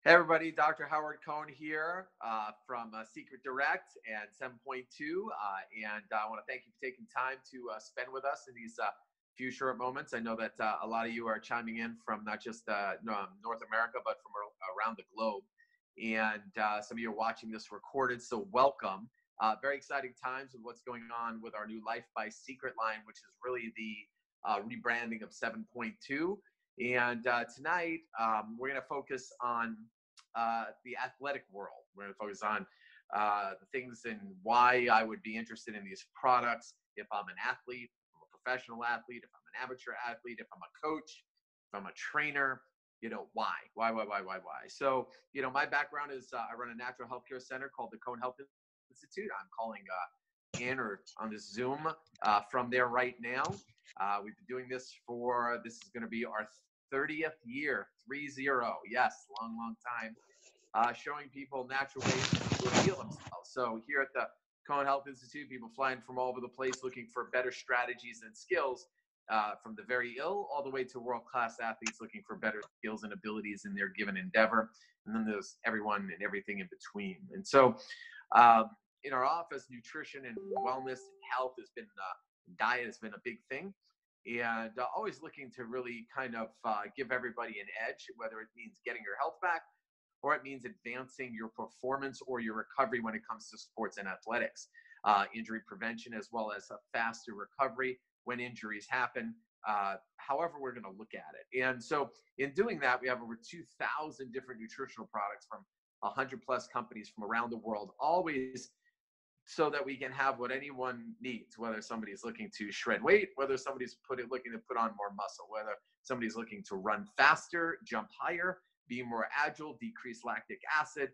Hey everybody, Dr. Howard Cohn here from Seacret Direct and 7.2. And I want to thank you for taking time to spend with us in these few short moments. I know that a lot of you are chiming in from not just North America, but from around the globe. And some of you are watching this recorded, so welcome. Very exciting times with what's going on with our new Life by Seacret line, which is really the rebranding of 7.2. And tonight, we're going to focus on the athletic world. We're going to focus on the things and why I would be interested in these products if I'm an athlete, if I'm a professional athlete, if I'm an amateur athlete, if I'm a coach, if I'm a trainer. Why? So, my background is I run a natural healthcare center called the Cohn Health Institute. I'm calling in or on this Zoom from there right now. We've been doing this this is going to be our 30th year, 30. Yes, long time. Showing people natural ways to heal themselves. So here at the Cohn Health Institute, people flying from all over the place looking for better strategies and skills, from the very ill all the way to world-class athletes looking for better skills and abilities in their given endeavor. And then there's everyone and everything in between. And so in our office, nutrition and wellness and health has been, diet has been a big thing. And always looking to really kind of give everybody an edge, whether it means getting your health back or it means advancing your performance or your recovery when it comes to sports and athletics, injury prevention, as well as a faster recovery when injuries happen, however we're going to look at it. And so in doing that, we have over 2,000 different nutritional products from 100 plus companies from around the world, always so that we can have what anyone needs, whether somebody's looking to shred weight, whether somebody's looking to put on more muscle, whether somebody's looking to run faster, jump higher, be more agile, decrease lactic acid,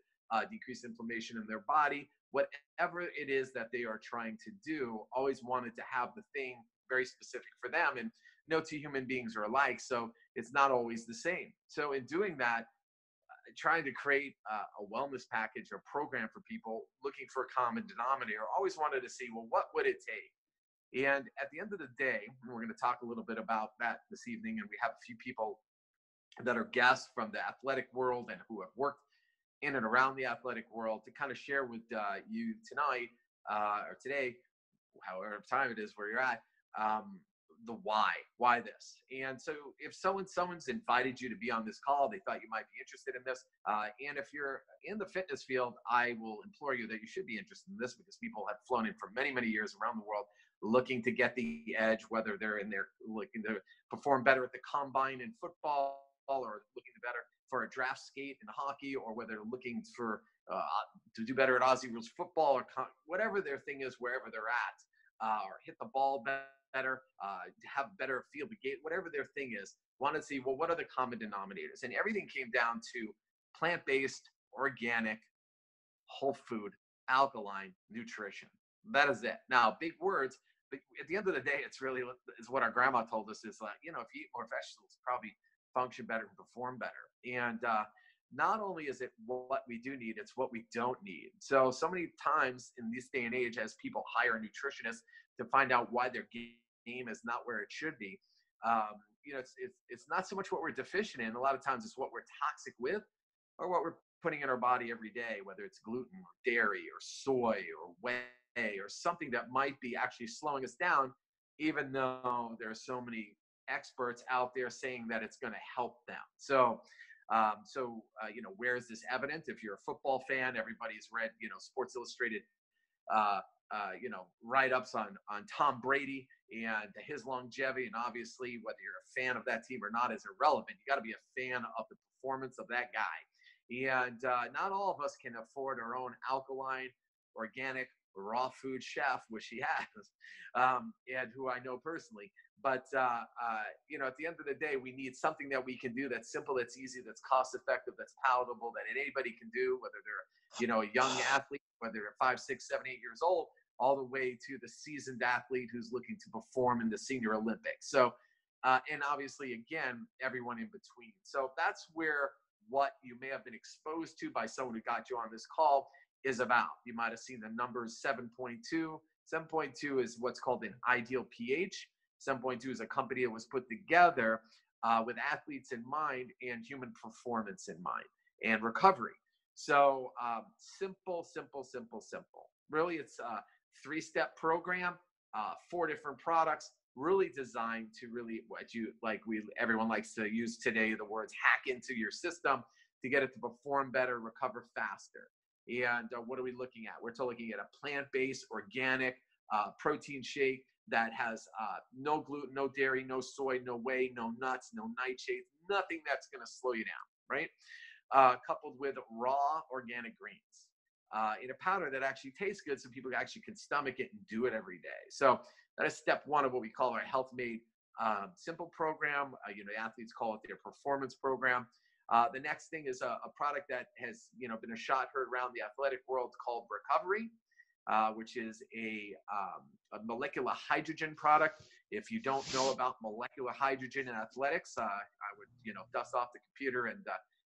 decrease inflammation in their body, whatever it is that they are trying to do, always wanted to have the thing very specific for them. And no two human beings are alike, so it's not always the same. So in doing that, trying to create a wellness package or program for people looking for a common denominator, always wanted to see, well, what would it take? And at the end of the day, we're going to talk a little bit about that this evening, and we have a few people that are guests from the athletic world and who have worked in and around the athletic world to kind of share with you tonight or today, however time it is where you're at, the why this. And so if someone's invited you to be on this call, they thought you might be interested in this, and if you're in the fitness field, I will implore you that you should be interested in this, because people have flown in for many years around the world looking to get the edge, whether they're in there looking to perform better at the combine in football, or looking to better for a draft skate in hockey, or whether they're looking for to do better at Aussie rules football, or whatever their thing is, wherever they're at, or hit the ball better, have better field of gate, whatever their thing is, want to see, well, what are the common denominators? And everything came down to plant-based, organic, whole food, alkaline nutrition. That is it. Now, big words, but at the end of the day, it's really is what our grandma told us is like, if you eat more vegetables, probably function better and perform better. And not only is it what we do need, it's what we don't need. So many times in this day and age, as people hire nutritionists to find out why their game is not where it should be, it's not so much what we're deficient in. A lot of times it's what we're toxic with, or what we're putting in our body every day, whether it's gluten or dairy or soy or whey or something that might be actually slowing us down, even though there are so many experts out there saying that it's going to help them. So where is this evident? If you're a football fan, everybody's read, Sports Illustrated, write-ups on Tom Brady and his longevity. And obviously, whether you're a fan of that team or not is irrelevant. You got to be a fan of the performance of that guy. And not all of us can afford our own alkaline, organic, raw food chef, which he has, and who I know personally. But, at the end of the day, we need something that we can do that's simple, that's easy, that's cost-effective, that's palatable, that anybody can do, whether they're, a young athlete, whether they're 5, 6, 7, 8 years old, all the way to the seasoned athlete who's looking to perform in the Senior Olympics. So, and obviously, again, everyone in between. So that's where what you may have been exposed to by someone who got you on this call is about. You might have seen the numbers 7.2. 7.2 is what's called an ideal pH. 7.2 is a company that was put together with athletes in mind and human performance in mind. and recovery. So simple, simple, simple, simple. Really, it's a 3-step program, 4 different products, really designed to really what you like. Everyone likes to use today the words hack into your system to get it to perform better, recover faster. And what are we looking at? We're looking at a plant-based, organic protein shake that has no gluten, no dairy, no soy, no whey, no nuts, no nightshades, nothing that's going to slow you down, right? Coupled with raw organic greens in a powder that actually tastes good, so people actually can stomach it and do it every day. So that is step 1 of what we call our Health Made Simple program. The athletes call it their performance program. The next thing is a product that has been a shot heard around the athletic world called Recovery, which is a molecular hydrogen product. If you don't know about molecular hydrogen in athletics, I would dust off the computer and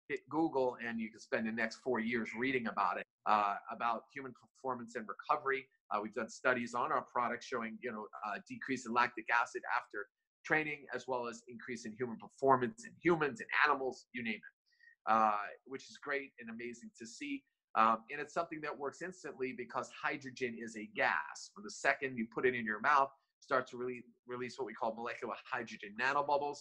hit Google, and you can spend the next 4 years reading about it, about human performance and recovery. We've done studies on our product showing decrease in lactic acid after training, as well as increase in human performance in humans and animals, you name it, which is great and amazing to see. And it's something that works instantly because hydrogen is a gas. From the second you put it in your mouth, starts to release what we call molecular hydrogen nanobubbles.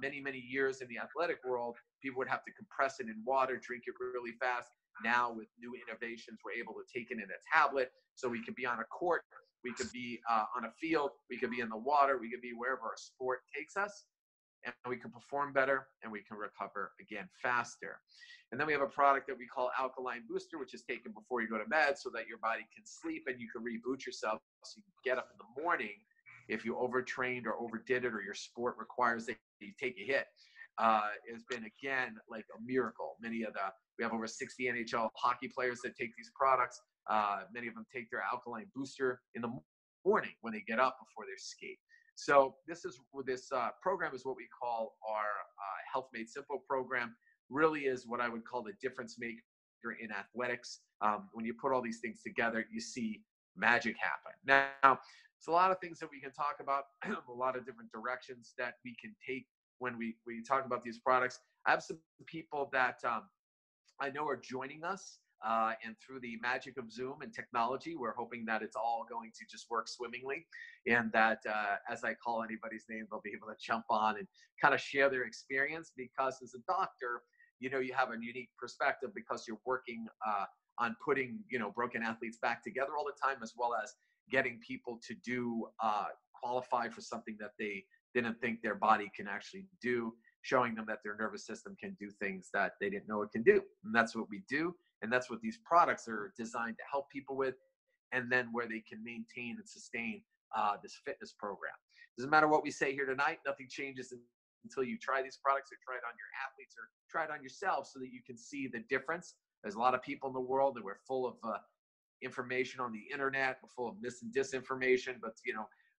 Many, many years in the athletic world, people would have to compress it in water, drink it really fast. Now with new innovations, we're able to take it in a tablet, so we can be on a court, we could be on a field, we could be in the water, we could be wherever our sport takes us, and we can perform better and we can recover again faster. And then we have a product that we call Alkaline Booster, which is taken before you go to bed so that your body can sleep and you can reboot yourself so you can get up in the morning if you overtrained or overdid it or your sport requires that you take a hit. It's been, again, like a miracle. We have over 60 NHL hockey players that take these products. Many of them take their Alkaline Booster in the morning when they get up before their skate. So this program is what we call our Health Made Simple program. Really is what I would call the difference maker in athletics. When you put all these things together, you see magic happen. Now, it's a lot of things that we can talk about, a lot of different directions that we can take when we talk about these products. I have some people that I know are joining us, and through the magic of Zoom and technology, we're hoping that it's all going to just work swimmingly, and that as I call anybody's name, they'll be able to jump on and kind of share their experience, because as a doctor, you have a unique perspective because you're working on putting, broken athletes back together all the time, as well as getting people to qualify for something that they didn't think their body can actually do, showing them that their nervous system can do things that they didn't know it can do. And that's what we do. And that's what these products are designed to help people with. And then where they can maintain and sustain this fitness program. Doesn't matter what we say here tonight, nothing changes until you try these products or try it on your athletes or try it on yourself so that you can see the difference. There's a lot of people in the world that we're full of information on the internet, we're full of mis and disinformation, but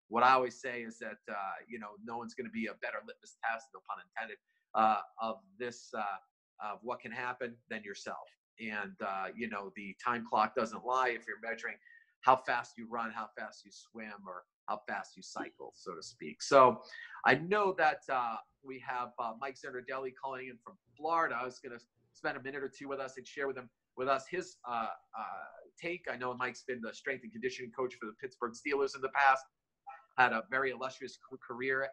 what I always say is that no one's going to be a better litmus test, no pun intended, of what can happen than yourself. And the time clock doesn't lie if you're measuring how fast you run, how fast you swim, or how fast you cycle, so to speak. So I know that we have Mike Zanardelli calling in from Florida. I was going to spend a minute or two with us and share with us his take. I know Mike's been the strength and conditioning coach for the Pittsburgh Steelers in the past, had a very illustrious career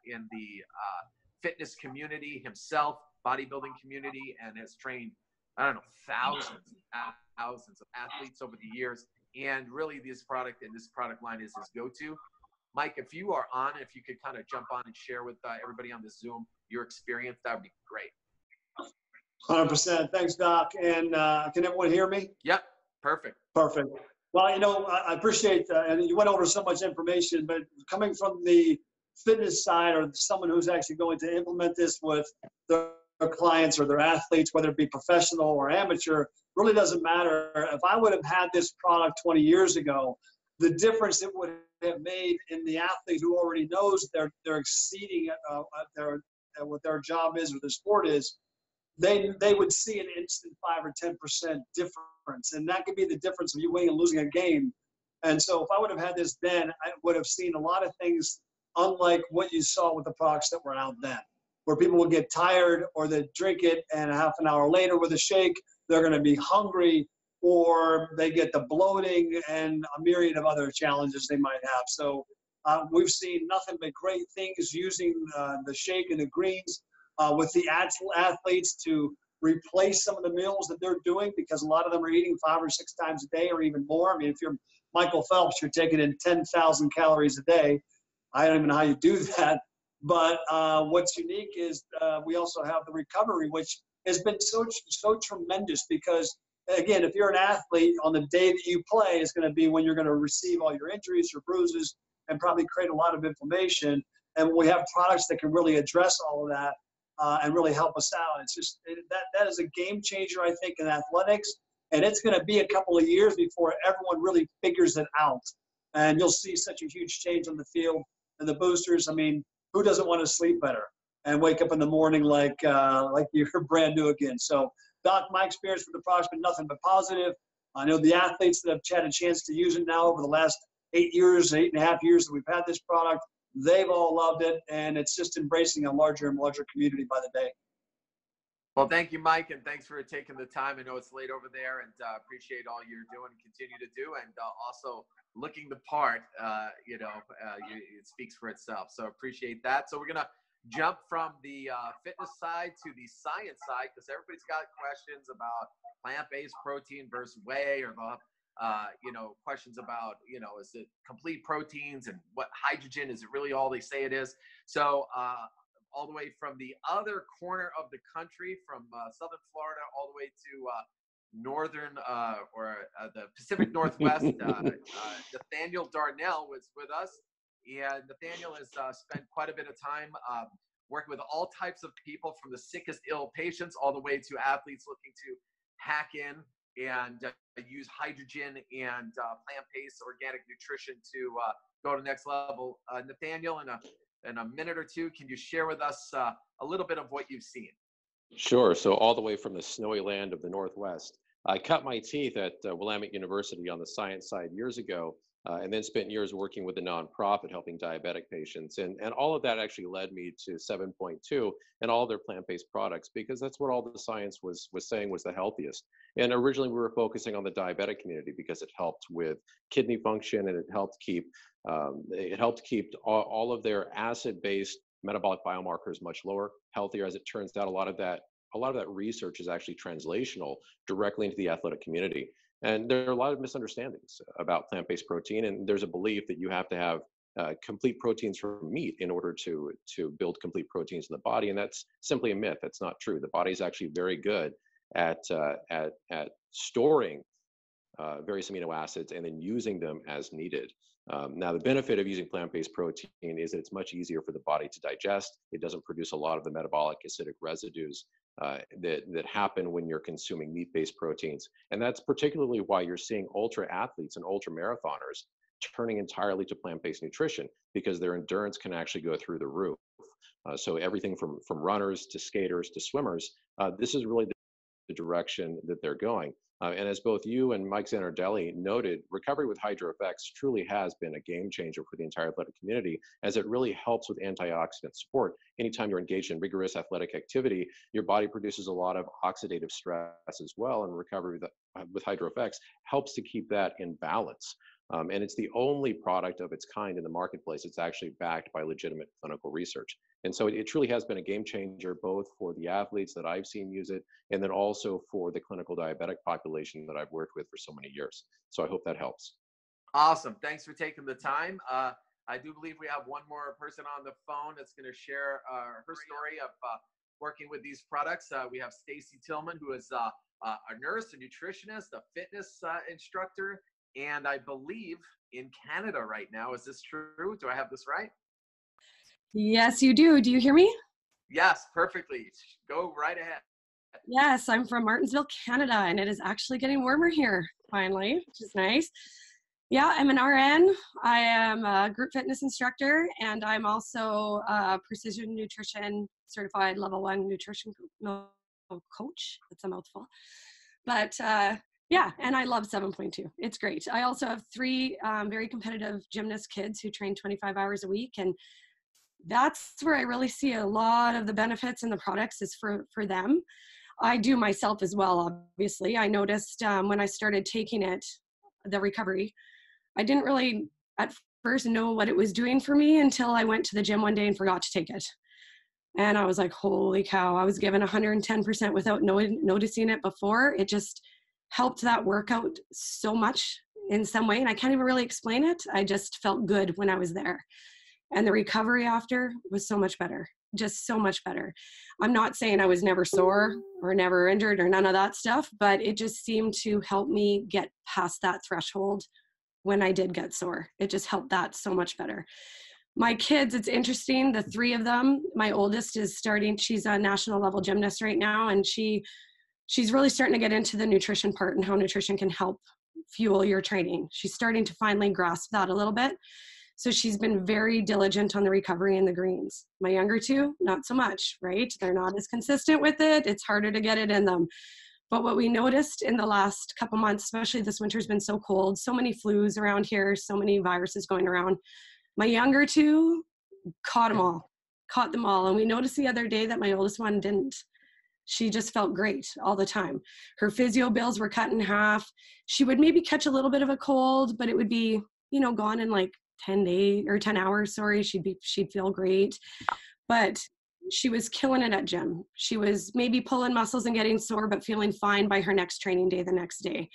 in the fitness community himself, bodybuilding community, and has trained, thousands of athletes over the years. And really this product line is his go-to. Mike, if you are on, if you could kind of jump on and share with everybody on the Zoom your experience, that would be great. 100%. Thanks, Doc. And can everyone hear me? Yep. Perfect. Perfect. Well, I appreciate and you went over so much information, but coming from the fitness side, or someone who's actually going to implement this with their clients or their athletes, whether it be professional or amateur, really doesn't matter. If I would have had this product 20 years ago, the difference it would have made in the athlete who already knows they're exceeding what their job is or their sport is, they would see an instant 5 or 10% difference. And that could be the difference of you winning and losing a game. And so if I would have had this then, I would have seen a lot of things unlike what you saw with the products that were out then. where people will get tired or they drink it and a half an hour later with a shake, they're going to be hungry, or they get the bloating and a myriad of other challenges they might have. So we've seen nothing but great things using the shake and the greens with the actual athletes to replace some of the meals that they're doing, because a lot of them are eating 5 or 6 times a day or even more. I mean, if you're Michael Phelps, you're taking in 10,000 calories a day. I don't even know how you do that. But what's unique is we also have the recovery, which has been so tremendous, because, again, if you're an athlete, on the day that you play is going to be when you're going to receive all your injuries, your bruises, and probably create a lot of inflammation. And we have products that can really address all of that and really help us out. It's just that is a game changer, I think, in athletics. And it's going to be a couple of years before everyone really figures it out. And you'll see such a huge change on the field. And the boosters, I mean, who doesn't want to sleep better and wake up in the morning like you're brand new again? So, Doc, my experience with the product's been nothing but positive. I know the athletes that have had a chance to use it now over the last 8 years, 8.5 years that we've had this product, they've all loved it, and it's just embracing a larger and larger community by the day. Well, thank you, Mike, and thanks for taking the time. I know it's late over there, and appreciate all you're doing and continue to do, and also looking the part. It speaks for itself, so appreciate that. So we're going to jump from the fitness side to the science side, because everybody's got questions about plant-based protein versus whey, or the questions about, is it complete proteins, and what hydrogen, is it really all they say it is? So all the way from the other corner of the country, from southern Florida all the way to northern the Pacific Northwest, Nathaniel Darnell was with us. And Nathaniel has spent quite a bit of time working with all types of people, from the sickest ill patients all the way to athletes looking to hack in and use hydrogen and plant-based organic nutrition to go to the next level. Nathaniel, in a minute or two, can you share with us a little bit of what you've seen? Sure. So all the way from the snowy land of the Northwest. I cut my teeth at Willamette University on the science side years ago, and then spent years working with a nonprofit helping diabetic patients. And all of that actually led me to 7.2 and all their plant-based products, because that's what all the science was saying was the healthiest. And originally we were focusing on the diabetic community because it helped with kidney function, and it helped keep all of their acid-based metabolic biomarkers much lower, healthier. As it turns out, a lot of that research is actually translational directly into the athletic community. And there are a lot of misunderstandings about plant-based protein, and there's a belief that you have to have complete proteins from meat in order to build complete proteins in the body, and that's simply a myth. That's not true. The body is actually very good at storing various amino acids and then using them as needed. Now, the benefit of using plant-based protein is that it's much easier for the body to digest. It doesn't produce a lot of the metabolic acidic residues that happen when you're consuming meat-based proteins. And that's particularly why you're seeing ultra athletes and ultra marathoners turning entirely to plant-based nutrition, because their endurance can actually go through the roof. So everything from runners to skaters to swimmers, this is really the direction that they're going. And as both you and Mike Zanardelli noted, recovery with HydroFX truly has been a game changer for the entire athletic community, as it really helps with antioxidant support. Anytime you're engaged in rigorous athletic activity, your body produces a lot of oxidative stress as well, and recovery with HydroFX helps to keep that in balance. And it's the only product of its kind in the marketplace. It's actually backed by legitimate clinical research. And so it truly has been a game changer, both for the athletes that I've seen use it, and then also for the clinical diabetic population that I've worked with for so many years. So I hope that helps. Awesome. Thanks for taking the time. I do believe we have one more person on the phone that's going to share her story of working with these products. We have Stacy Tillman, who is a nurse, a nutritionist, a fitness instructor, and I believe in Canada right now. Is this true? Do I have this right? Yes, you do. Do you hear me? Yes, perfectly. Go right ahead. Yes, I'm from Martinsville, Canada, and it is actually getting warmer here, finally, which is nice. Yeah, I'm an RN. I am a group fitness instructor, and I'm also a precision nutrition certified level 1 nutrition coach. That's a mouthful. But yeah, and I love 7.2. It's great. I also have 3 very competitive gymnast kids who train 25 hours a week, and that's where I really see a lot of the benefits in the products is for them. I do myself as well, obviously. I noticed when I started taking it, the recovery, I didn't really at first know what it was doing for me until I went to the gym one day and forgot to take it. And I was like, holy cow, I was given 110% without noticing it before. It just helped that workout so much in some way. And I can't even really explain it. I just felt good when I was there. And the recovery after was so much better, just so much better. I'm not saying I was never sore or never injured or none of that stuff, but it just seemed to help me get past that threshold when I did get sore. It just helped that so much better. My kids, it's interesting, the three of them, my oldest is starting, she's a national level gymnast right now, and she's really starting to get into the nutrition part and how nutrition can help fuel your training. She's starting to finally grasp that a little bit. So she's been very diligent on the recovery and the greens. My younger two, not so much, right? They're not as consistent with it. It's harder to get it in them. But what we noticed in the last couple months, especially this winter's been so cold, so many flus around here, so many viruses going around. My younger two caught them all. And we noticed the other day that my oldest one didn't. She just felt great all the time. Her physio bills were cut in half. She would maybe catch a little bit of a cold, but it would be, gone in like 10 hours, sorry. She'd feel great. But she was killing it at gym. She was maybe pulling muscles and getting sore, but feeling fine by her next training day the next day.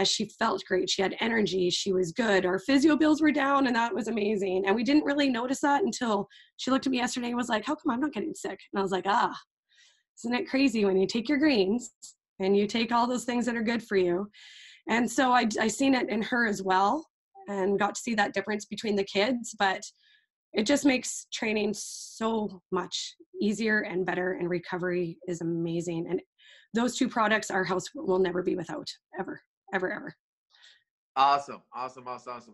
She felt great. She had energy. She was good. Our physio bills were down, and that was amazing. And we didn't really notice that until she looked at me yesterday and was like, how come I'm not getting sick? And I was like, isn't it crazy when you take your greens and you take all those things that are good for you? And so I seen it in her as well and got to see that difference between the kids, but it just makes training so much easier and better, and recovery is amazing. And those two products our house will never be without, ever, ever, ever. Awesome.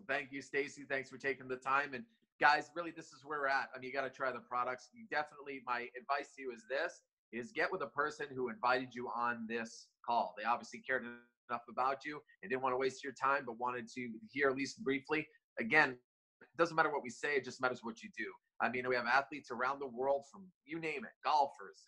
Thank you, Stacy. Thanks for taking the time. And guys, really, this is where we're at. I mean, you got to try the products. You definitely, my advice to you is get with a person who invited you on this call. They obviously cared enough about you and didn't want to waste your time, but wanted to hear at least briefly. Again, it doesn't matter what we say, it just matters what you do. I mean, we have athletes around the world from, you name it, golfers,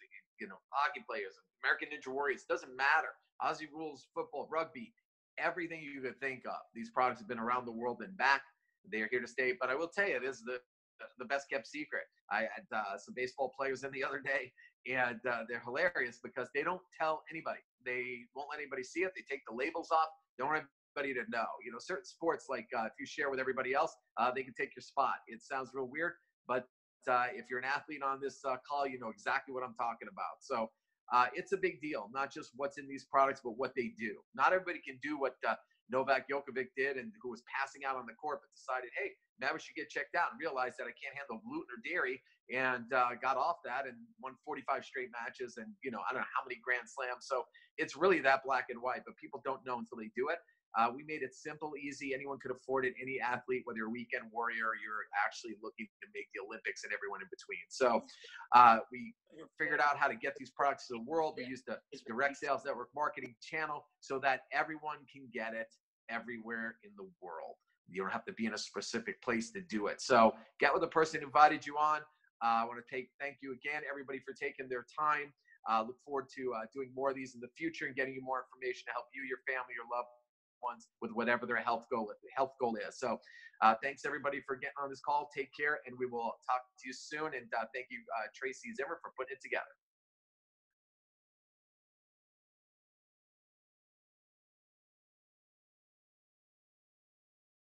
hockey players, American Ninja Warriors, doesn't matter. Aussie rules, football, rugby, everything you could think of. These products have been around the world and back. They are here to stay. But I will tell you, this is the best kept secret. I had some baseball players in the other day, and they're hilarious because they don't tell anybody. They won't let anybody see it. They take the labels off. They don't want anybody to know. Certain sports, like if you share with everybody else, they can take your spot. It sounds real weird, but if you're an athlete on this call, you know exactly what I'm talking about. So it's a big deal, not just what's in these products, but what they do. Not everybody can do what Novak Djokovic did, and who was passing out on the court, but decided, hey, maybe I should get checked out, and realized that I can't handle gluten or dairy, and got off that and won 45 straight matches, and I don't know how many Grand Slams. So it's really that black and white, but people don't know until they do it. We made it simple, easy. Anyone could afford it. Any athlete, whether you're a weekend warrior or you're actually looking to make the Olympics, and everyone in between. So we figured out how to get these products to the world. We used the direct sales network marketing channel so that everyone can get it everywhere in the world. You don't have to be in a specific place to do it. So get with the person who invited you on. I want to thank you again, everybody, for taking their time. Look forward to doing more of these in the future and getting you more information to help you, your family, your loved ones with whatever their health goal is. So thanks everybody for getting on this call. Take care, and we will talk to you soon. And thank you, Tracy Zimmer, for putting it together.